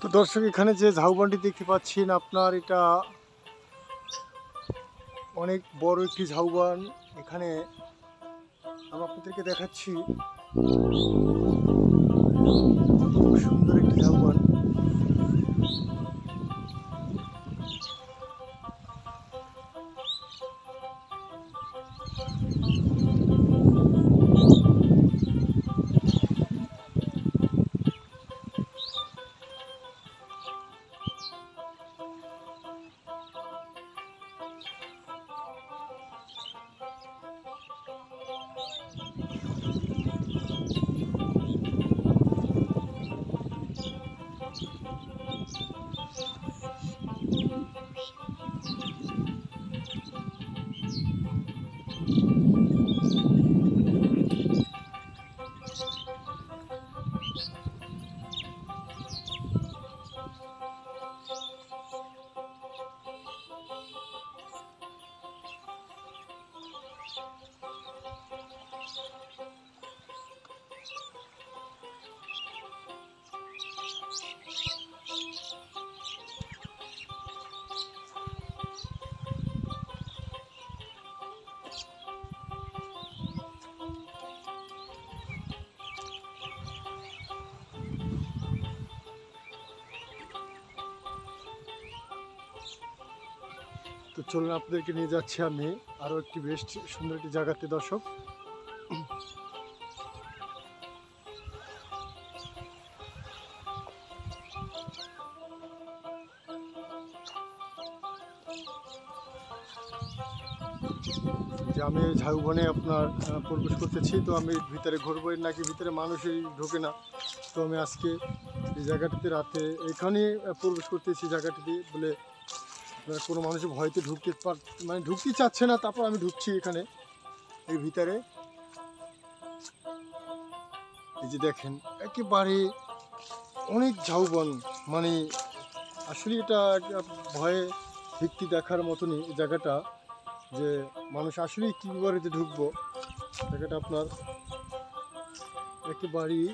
তো দর্শক, এখানে যে ঝাউবনটি দেখতে পাচ্ছেন আপনার, এটা অনেক বড় একটি ঝাউবন। এখানে আমি আপনাদেরকে দেখাচ্ছি, খুব সুন্দর একটি ঝাউবন। তো চলুন, আপনাদেরকে নিয়ে যাচ্ছি আমি আরও একটি বেশ সুন্দর একটি জায়গাতে দর্শক। যে আমি এই ঝাউবনে আপনার প্রবেশ করতেছি। তো আমি ভিতরে ঘুরবো, নাকি ভিতরে মানুষই ঢোকে না। তো আমি আজকে এই জায়গাটিতে রাতে এখানে প্রবেশ করতেছি জায়গাটিতে, বলে কোনো মানুষ ভয়তে ঢুকতে চাচ্ছে না। তারপর আমি ঢুকছি এখানে এই ভিতরে। এই যে দেখেন, একেবারে অনেক ঝাউবন, মানে আসলে এটা ভয়ে ভিত্তি দেখার মতনই এই জায়গাটা, যে মানুষ আসলে কীভাবে যে ঢুকবো। জায়গাটা আপনার একেবারেই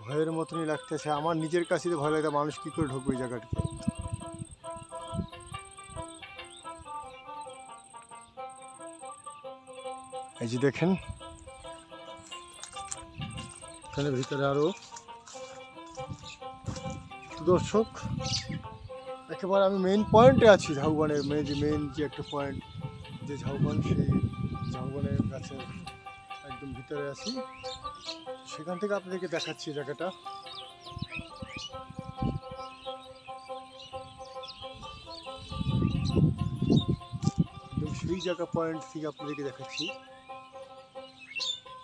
ভয়ের মতনই লাগতেছে। আমার নিজের কাছে ভয় লাগে, মানুষ কী করে ঢুকবে এই জায়গাটিতে। এই যে দেখেন, এখানে ভিতরে আরো দর্শক, একেবারে আমি মেইন পয়েন্টে আছি ঝাউবনের। মেইন যে একটা পয়েন্ট, যে ঝাউবন, সেই ঝাউবনের গাছের একদম ভিতরে আছি। সেখান থেকে আপনাদেরকে দেখাচ্ছি জায়গাটা। একদম সেই জায়গা পয়েন্ট থেকে আপনাদেরকে দেখাচ্ছি।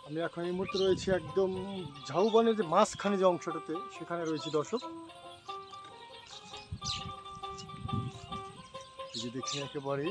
আমি এখন এই মুহূর্তে রয়েছি একদম ঝাউবনের যে মাঝখানে যে অংশটাতে, সেখানে রয়েছি দর্শক। এই যে দেখছেন, একেবারে